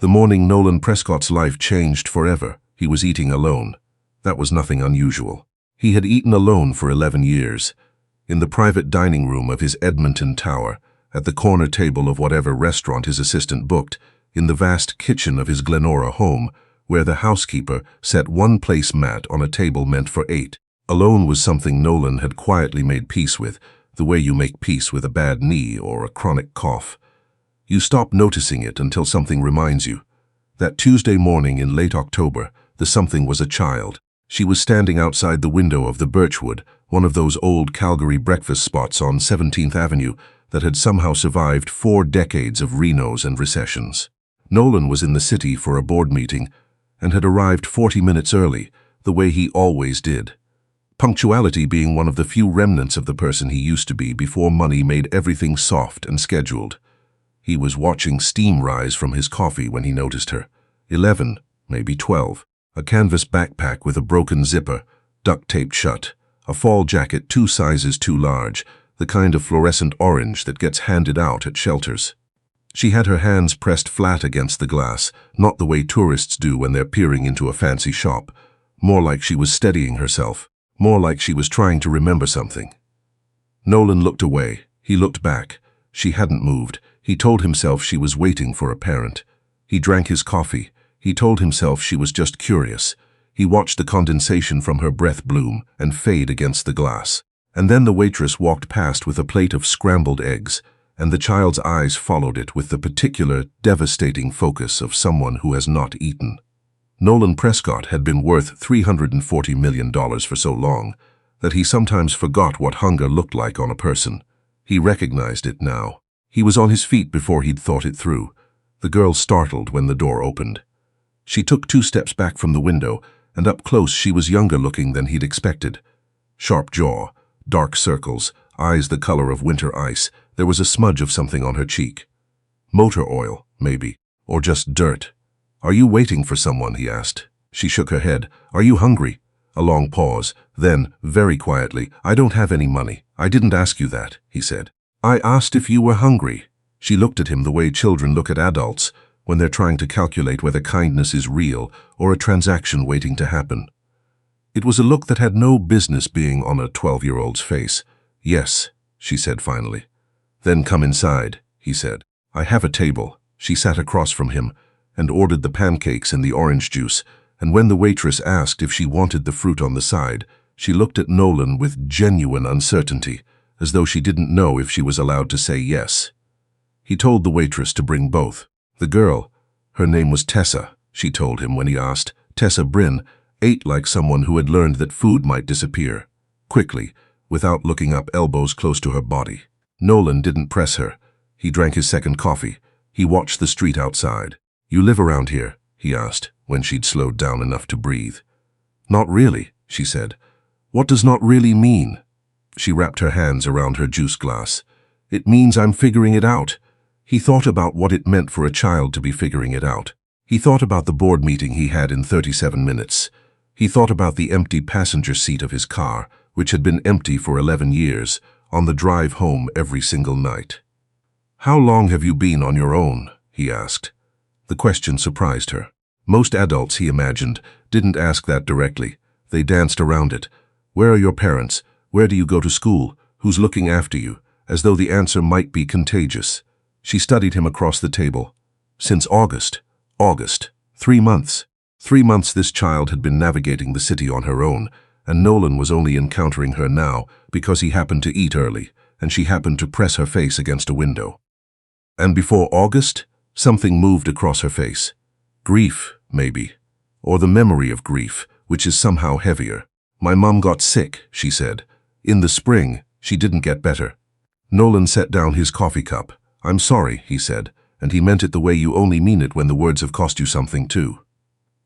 The morning Nolan Prescott's life changed forever. He was eating alone. That was nothing unusual. He had eaten alone for 11 years. In the private dining room of his Edmonton tower, at the corner table of whatever restaurant his assistant booked, in the vast kitchen of his Glenora home, where the housekeeper set one placemat on a table meant for 8. Alone was something Nolan had quietly made peace with, the way you make peace with a bad knee or a chronic cough. You stop noticing it until something reminds you. That Tuesday morning in late October, the something was a child. She was standing outside the window of the Birchwood, one of those old Calgary breakfast spots on 17th Avenue that had somehow survived 4 decades of renos and recessions. Nolan was in the city for a board meeting and had arrived 40 minutes early, the way he always did. Punctuality being one of the few remnants of the person he used to be before money made everything soft and scheduled. He was watching steam rise from his coffee when he noticed her. 11, maybe 12. A canvas backpack with a broken zipper, duct-taped shut. A fall jacket 2 sizes too large, the kind of fluorescent orange that gets handed out at shelters. She had her hands pressed flat against the glass, not the way tourists do when they're peering into a fancy shop. More like she was steadying herself. More like she was trying to remember something. Nolan looked away. He looked back. She hadn't moved. He told himself she was waiting for a parent. He drank his coffee. He told himself she was just curious. He watched the condensation from her breath bloom and fade against the glass. And then the waitress walked past with a plate of scrambled eggs, and the child's eyes followed it with the particular, devastating focus of someone who has not eaten. Nolan Prescott had been worth $340 million for so long that he sometimes forgot what hunger looked like on a person. He recognized it now. He was on his feet before he'd thought it through. The girl startled when the door opened. She took 2 steps back from the window, and up close she was younger looking than he'd expected. Sharp jaw, dark circles, eyes the color of winter ice. There was a smudge of something on her cheek. Motor oil, maybe, or just dirt. "Are you waiting for someone?" he asked. She shook her head. "Are you hungry?" A long pause. Then, very quietly, "I don't have any money. I didn't ask you that," he said. "I asked if you were hungry." She looked at him the way children look at adults when they're trying to calculate whether kindness is real or a transaction waiting to happen. It was a look that had no business being on a 12-year-old's face. "Yes," she said finally. "Then come inside," he said. "I have a table." She sat across from him and ordered the pancakes and the orange juice, and when the waitress asked if she wanted the fruit on the side, she looked at Nolan with genuine uncertainty, as though she didn't know if she was allowed to say yes. He told the waitress to bring both. The girl, her name was Tessa, she told him when he asked, Tessa Bryn, ate like someone who had learned that food might disappear, quickly, without looking up, elbows close to her body. Nolan didn't press her. He drank his second coffee. He watched the street outside. "You live around here?" he asked, when she'd slowed down enough to breathe. "Not really," she said. "What does not really mean?" She wrapped her hands around her juice glass. "It means I'm figuring it out." He thought about what it meant for a child to be figuring it out. He thought about the board meeting he had in 37 minutes. He thought about the empty passenger seat of his car, which had been empty for 11 years, on the drive home every single night. "How long have you been on your own?" he asked. The question surprised her. Most adults, he imagined, didn't ask that directly. They danced around it. "Where are your parents? Where do you go to school? Who's looking after you?" As though the answer might be contagious. She studied him across the table. Since August. 3 months. 3 months this child had been navigating the city on her own, and Nolan was only encountering her now because he happened to eat early, and she happened to press her face against a window. And before August, something moved across her face. Grief, maybe. Or the memory of grief, which is somehow heavier. "My mom got sick," she said. "In the spring, she didn't get better." Nolan set down his coffee cup. "I'm sorry," he said, and he meant it the way you only mean it when the words have cost you something too.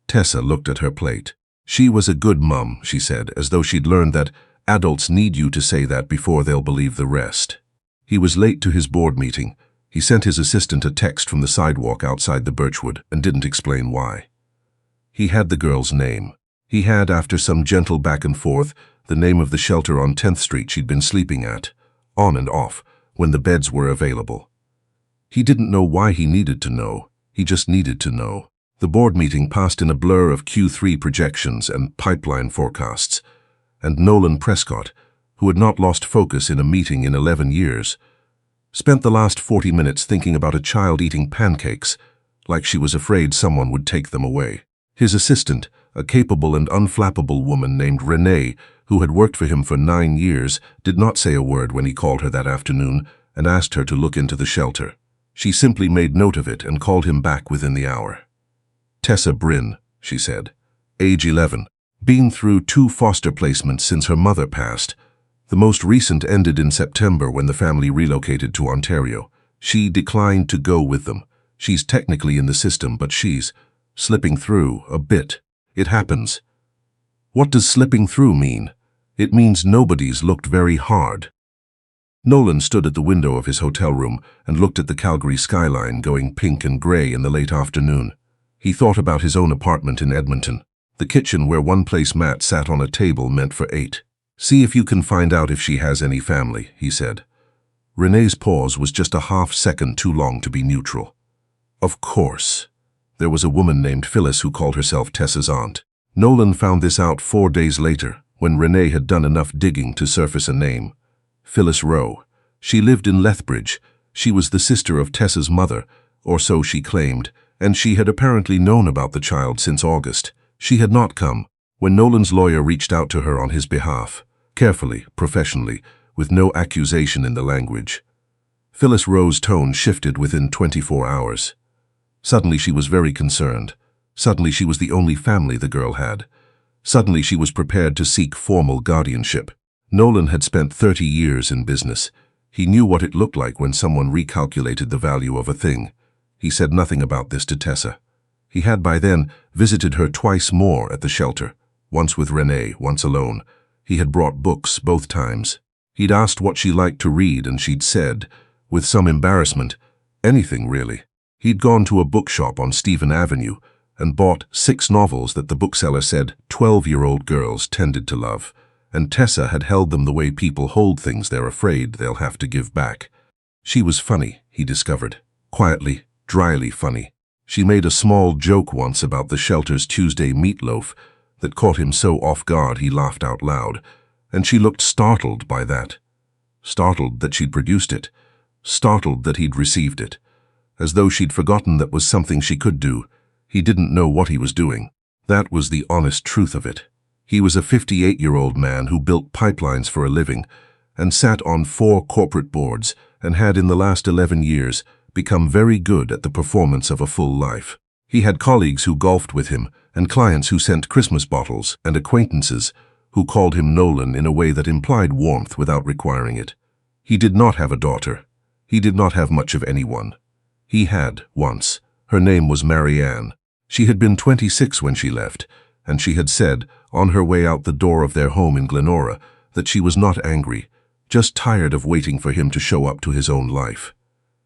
Tessa looked at her plate. She was a good mum, she said, as though she'd learned that adults need you to say that before they'll believe the rest. He was late to his board meeting. He sent his assistant a text from the sidewalk outside the Birchwood and didn't explain why. He had the girl's name. He had, after some gentle back and forth, the name of the shelter on 10th Street she'd been sleeping at, on and off, when the beds were available. He didn't know why he needed to know. He just needed to know. The board meeting passed in a blur of Q3 projections and pipeline forecasts, and Nolan Prescott, who had not lost focus in a meeting in 11 years, spent the last 40 minutes thinking about a child eating pancakes, like she was afraid someone would take them away. His assistant, a capable and unflappable woman named Renee, who had worked for him for 9 years, did not say a word when he called her that afternoon and asked her to look into the shelter. She simply made note of it and called him back within the hour. Tessa Bryn, she said, age 11, been through 2 foster placements since her mother passed. The most recent ended in September when the family relocated to Ontario. She declined to go with them. She's technically in the system, but she's slipping through a bit. It happens. What does slipping through mean? It means nobody's looked very hard. Nolan stood at the window of his hotel room and looked at the Calgary skyline going pink and gray in the late afternoon. He thought about his own apartment in Edmonton, the kitchen where one placemat sat on a table meant for 8. See if you can find out if she has any family, he said. Renee's pause was just a half-second too long to be neutral. Of course. There was a woman named Phyllis who called herself Tessa's aunt. Nolan found this out 4 days later, when Renee had done enough digging to surface a name. Phyllis Rowe. She lived in Lethbridge. She was the sister of Tessa's mother, or so she claimed, and she had apparently known about the child since August. She had not come when Nolan's lawyer reached out to her on his behalf, carefully, professionally, with no accusation in the language. Phyllis Rowe's tone shifted within 24 hours. Suddenly she was very concerned. Suddenly she was the only family the girl had. Suddenly she was prepared to seek formal guardianship. Nolan had spent 30 years in business. He knew what it looked like when someone recalculated the value of a thing. He said nothing about this to Tessa. He had by then visited her twice more at the shelter, once with Renee, once alone. He had brought books both times. He'd asked what she liked to read, and she'd said, with some embarrassment, anything really. He'd gone to a bookshop on Stephen Avenue and bought 6 novels that the bookseller said 12-year-old girls tended to love, and Tessa had held them the way people hold things they're afraid they'll have to give back. She was funny, he discovered. Quietly, dryly funny. She made a small joke once about the shelter's Tuesday meatloaf that caught him so off guard he laughed out loud, and she looked startled by that. Startled that she'd produced it. Startled that he'd received it. As though she'd forgotten that was something she could do. He didn't know what he was doing. That was the honest truth of it. He was a 58-year-old man who built pipelines for a living and sat on 4 corporate boards and had in the last 11 years become very good at the performance of a full life. He had colleagues who golfed with him and clients who sent Christmas bottles and acquaintances who called him Nolan in a way that implied warmth without requiring it. He did not have a daughter. He did not have much of anyone. He had, once. Her name was Marianne. She had been 26 when she left, and she had said, on her way out the door of their home in Glenora, that she was not angry, just tired of waiting for him to show up to his own life.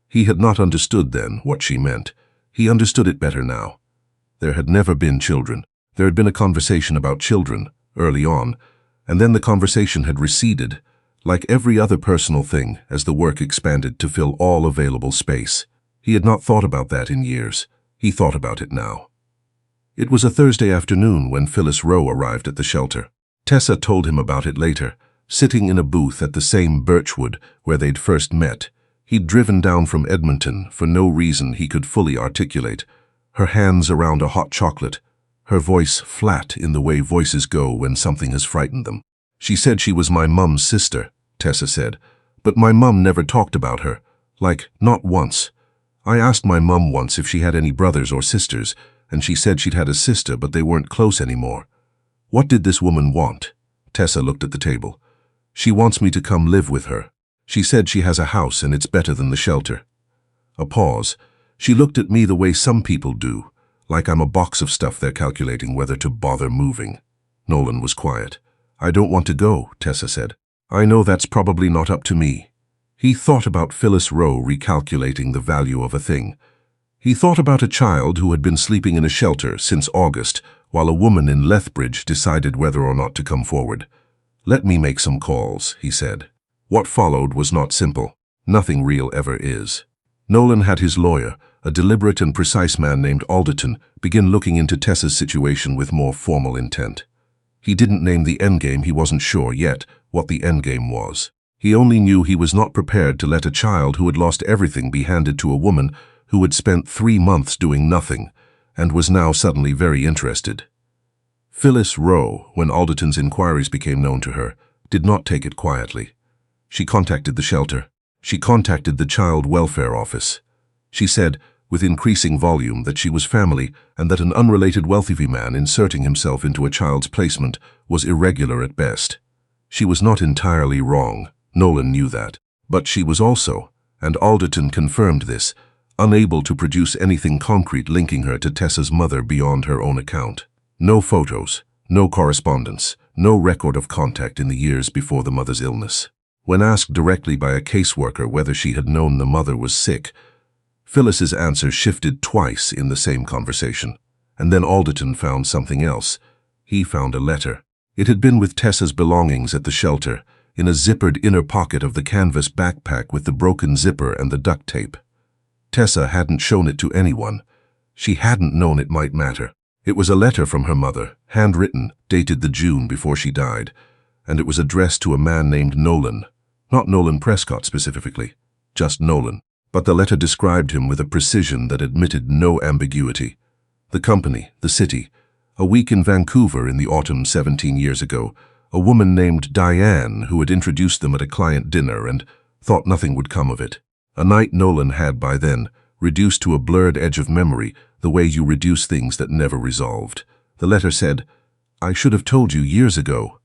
He had not understood then what she meant. He understood it better now. There had never been children. There had been a conversation about children, early on, and then the conversation had receded, like every other personal thing, as the work expanded to fill all available space. He had not thought about that in years. He thought about it now. It was a Thursday afternoon when Phyllis Rowe arrived at the shelter. Tessa told him about it later, sitting in a booth at the same Birchwood where they'd first met. He'd driven down from Edmonton for no reason he could fully articulate, her hands around a hot chocolate, her voice flat in the way voices go when something has frightened them. She said she was my mum's sister, Tessa said, but my mum never talked about her, like, not once. I asked my mum once if she had any brothers or sisters, and she said she'd had a sister, but they weren't close anymore. What did this woman want? Tessa looked at the table. She wants me to come live with her. She said she has a house and it's better than the shelter. A pause. She looked at me the way some people do, like I'm a box of stuff they're calculating whether to bother moving. Nolan was quiet. I don't want to go, Tessa said. I know that's probably not up to me. He thought about Phyllis Rowe recalculating the value of a thing. He thought about a child who had been sleeping in a shelter since August, while a woman in Lethbridge decided whether or not to come forward. Let me make some calls, he said. What followed was not simple. Nothing real ever is. Nolan had his lawyer, a deliberate and precise man named Alderton began looking into Tessa's situation with more formal intent. He didn't name the endgame. He wasn't sure yet what the endgame was. He only knew he was not prepared to let a child who had lost everything be handed to a woman who had spent 3 months doing nothing and was now suddenly very interested. Phyllis Rowe, when Alderton's inquiries became known to her, did not take it quietly. She contacted the shelter. She contacted the child welfare office. She said, with increasing volume, that she was family and that an unrelated wealthy man inserting himself into a child's placement was irregular at best. She was not entirely wrong. Nolan knew that. But she was also, and Alderton confirmed this, unable to produce anything concrete linking her to Tessa's mother beyond her own account. No photos, no correspondence, no record of contact in the years before the mother's illness. When asked directly by a caseworker whether she had known the mother was sick, Phyllis's answer shifted twice in the same conversation. And then Alderton found something else. He found a letter. It had been with Tessa's belongings at the shelter, in a zippered inner pocket of the canvas backpack with the broken zipper and the duct tape. Tessa hadn't shown it to anyone. She hadn't known it might matter. It was a letter from her mother, handwritten, dated the June before she died, and it was addressed to a man named Nolan. Not Nolan Prescott specifically, just Nolan. But the letter described him with a precision that admitted no ambiguity. The company, the city, a week in Vancouver in the autumn 17 years ago, a woman named Diane who had introduced them at a client dinner and thought nothing would come of it. A night Nolan had by then reduced to a blurred edge of memory, the way you reduce things that never resolved. The letter said, "I should have told you years ago.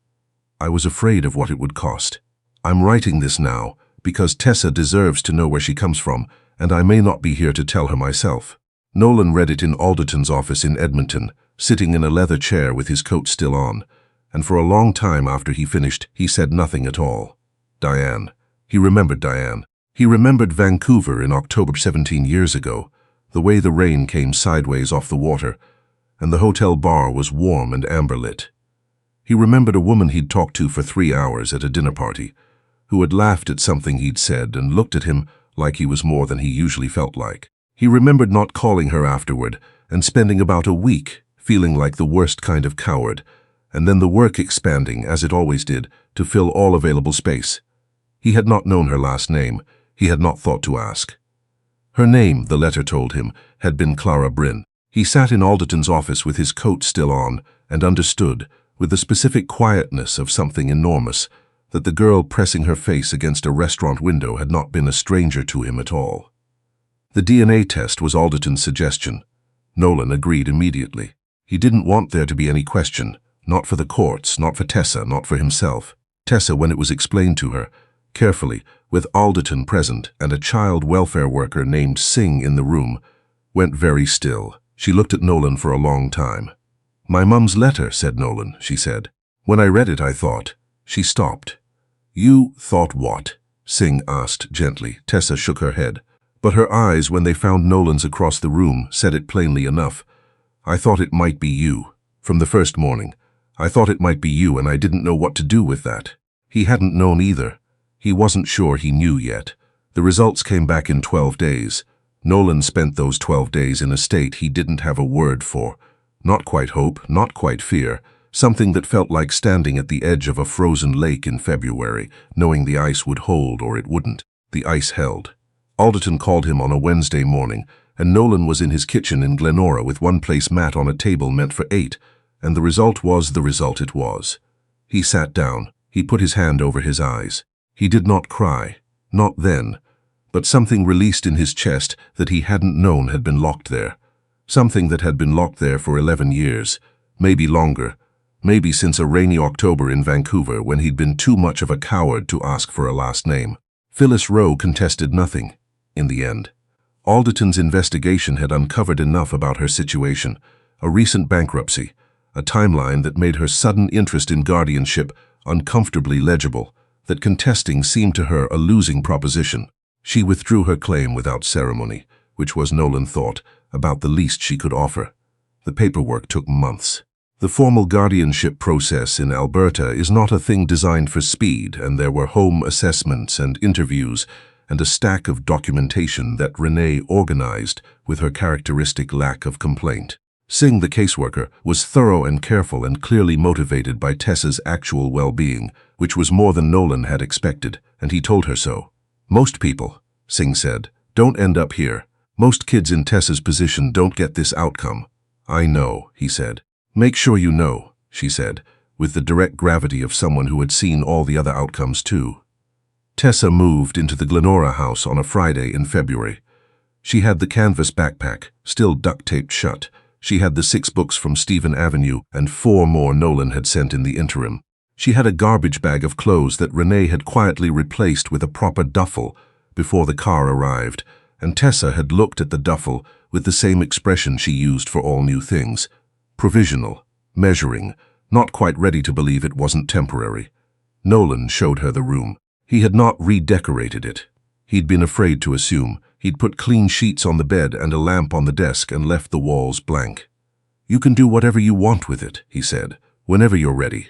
I was afraid of what it would cost. I'm writing this now because Tessa deserves to know where she comes from, and I may not be here to tell her myself." Nolan read it in Alderton's office in Edmonton, sitting in a leather chair with his coat still on, and for a long time after he finished, he said nothing at all. Diane. He remembered Diane. He remembered Vancouver in October 17 years ago, the way the rain came sideways off the water, and the hotel bar was warm and amber-lit. He remembered a woman he'd talked to for 3 hours at a dinner party, who had laughed at something he'd said and looked at him like he was more than he usually felt like. He remembered not calling her afterward and spending about a week feeling like the worst kind of coward, and then the work expanding, as it always did, to fill all available space. He had not known her last name. He had not thought to ask. Her name, the letter told him, had been Clara Bryn. He sat in Alderton's office with his coat still on and understood, with the specific quietness of something enormous, that the girl pressing her face against a restaurant window had not been a stranger to him at all. The DNA test was Alderton's suggestion. Nolan agreed immediately. He didn't want there to be any question, not for the courts, not for Tessa, not for himself. Tessa, when it was explained to her, carefully, with Alderton present and a child welfare worker named Singh in the room, went very still. She looked at Nolan for a long time. "My mum's letter," said Nolan, she said. "When I read it, I thought." She stopped. "You thought what?" Singh asked gently. Tessa shook her head. But her eyes, when they found Nolan's across the room, said it plainly enough. "I thought it might be you. From the first morning. I thought it might be you, and I didn't know what to do with that." He hadn't known either. He wasn't sure he knew yet. The results came back in 12 days. Nolan spent those 12 days in a state he didn't have a word for. Not quite hope, not quite fear. Something that felt like standing at the edge of a frozen lake in February, knowing the ice would hold or it wouldn't. The ice held. Alderton called him on a Wednesday morning, and Nolan was in his kitchen in Glenora with one-place mat on a table meant for 8, and the result was the result it was. He sat down. He put his hand over his eyes. He did not cry. Not then. But something released in his chest that he hadn't known had been locked there. Something that had been locked there for 11 years, maybe longer, maybe since a rainy October in Vancouver when he'd been too much of a coward to ask for a last name. Phyllis Rowe contested nothing, in the end. Alderton's investigation had uncovered enough about her situation, a recent bankruptcy, a timeline that made her sudden interest in guardianship uncomfortably legible, that contesting seemed to her a losing proposition. She withdrew her claim without ceremony, which was, Nolan thought, about the least she could offer. The paperwork took months. The formal guardianship process in Alberta is not a thing designed for speed, and there were home assessments and interviews, and a stack of documentation that Renee organized with her characteristic lack of complaint. Singh, the caseworker, was thorough and careful and clearly motivated by Tessa's actual well-being, which was more than Nolan had expected, and he told her so. "Most people," Singh said, "don't end up here. Most kids in Tessa's position don't get this outcome." "I know," he said. "Make sure you know," she said, with the direct gravity of someone who had seen all the other outcomes too. Tessa moved into the Glenora house on a Friday in February. She had the canvas backpack, still duct-taped shut. She had the 6 books from Stephen Avenue and 4 more Nolan had sent in the interim. She had a garbage bag of clothes that Renee had quietly replaced with a proper duffel before the car arrived, and Tessa had looked at the duffel with the same expression she used for all new things. Provisional, measuring, not quite ready to believe it wasn't temporary. Nolan showed her the room. He had not redecorated it. He'd been afraid to assume. He'd put clean sheets on the bed and a lamp on the desk and left the walls blank. "You can do whatever you want with it," he said, "whenever you're ready."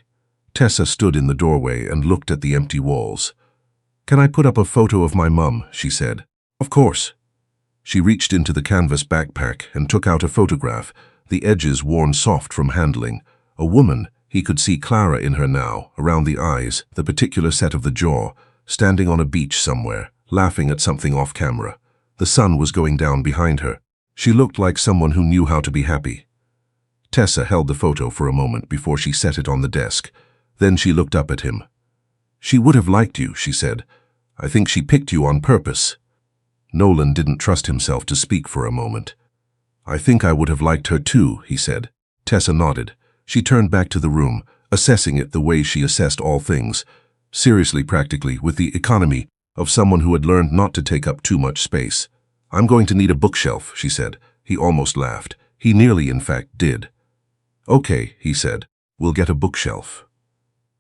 Tessa stood in the doorway and looked at the empty walls. "Can I put up a photo of my mum?" she said. "Of course." She reached into the canvas backpack and took out a photograph, the edges worn soft from handling. A woman, he could see Clara in her now, around the eyes, the particular set of the jaw, standing on a beach somewhere, laughing at something off camera. The sun was going down behind her. She looked like someone who knew how to be happy. Tessa held the photo for a moment before she set it on the desk. Then she looked up at him. "She would have liked you," she said. "I think she picked you on purpose." Nolan didn't trust himself to speak for a moment. "I think I would have liked her too," he said. Tessa nodded. She turned back to the room, assessing it the way she assessed all things, seriously, practically, with the economy of someone who had learned not to take up too much space. "I'm going to need a bookshelf," she said. He almost laughed. He nearly, in fact, did. "Okay," he said. "We'll get a bookshelf."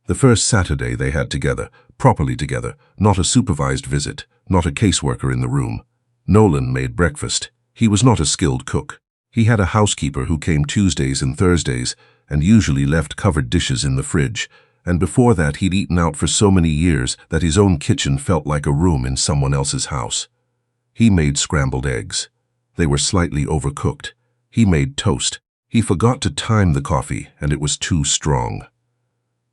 The first Saturday they had together, properly together, not a supervised visit, not a caseworker in the room. Nolan made breakfast. He was not a skilled cook. He had a housekeeper who came Tuesdays and Thursdays and usually left covered dishes in the fridge, and before that he'd eaten out for so many years that his own kitchen felt like a room in someone else's house. He made scrambled eggs. They were slightly overcooked. He made toast. He forgot to time the coffee, and it was too strong.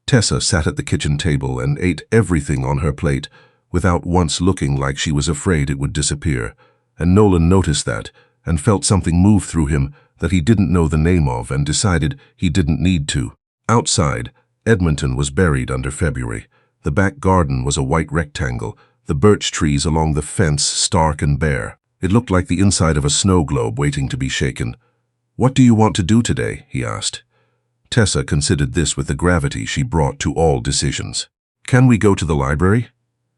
Tessa sat at the kitchen table and ate everything on her plate without once looking like she was afraid it would disappear, and Nolan noticed that and felt something move through him that he didn't know the name of and decided he didn't need to. Outside, Edmonton was buried under February. The back garden was a white rectangle, the birch trees along the fence stark and bare. It looked like the inside of a snow globe waiting to be shaken. "What do you want to do today?" he asked. Tessa considered this with the gravity she brought to all decisions. "Can we go to the library?"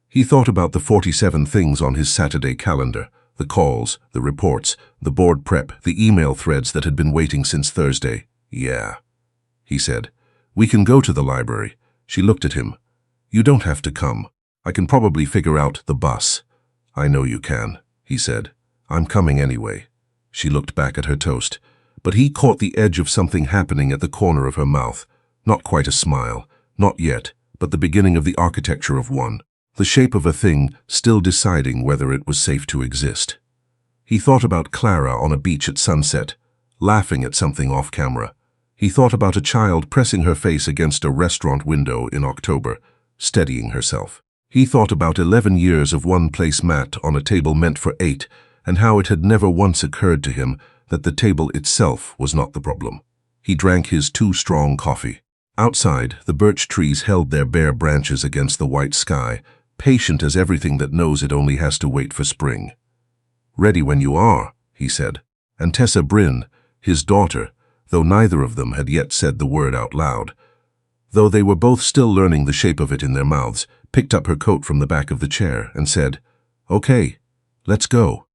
He thought about the 47 things on his Saturday calendar, the calls, the reports, the board prep, the email threads that had been waiting since Thursday. "Yeah," he said. "We can go to the library." She looked at him. "You don't have to come. I can probably figure out the bus." "I know you can," he said. "I'm coming anyway." She looked back at her toast, but he caught the edge of something happening at the corner of her mouth. Not quite a smile, not yet, but the beginning of the architecture of one. The shape of a thing still deciding whether it was safe to exist. He thought about Clara on a beach at sunset, laughing at something off camera. He thought about a child pressing her face against a restaurant window in October, steadying herself. He thought about 11 years of one-place mat on a table meant for 8, and how it had never once occurred to him that the table itself was not the problem. He drank his too-strong coffee. Outside, the birch trees held their bare branches against the white sky, patient as everything that knows it only has to wait for spring. "Ready when you are," he said. And Tessa Bryn, his daughter, though neither of them had yet said the word out loud, though they were both still learning the shape of it in their mouths, picked up her coat from the back of the chair and said, "Okay, let's go."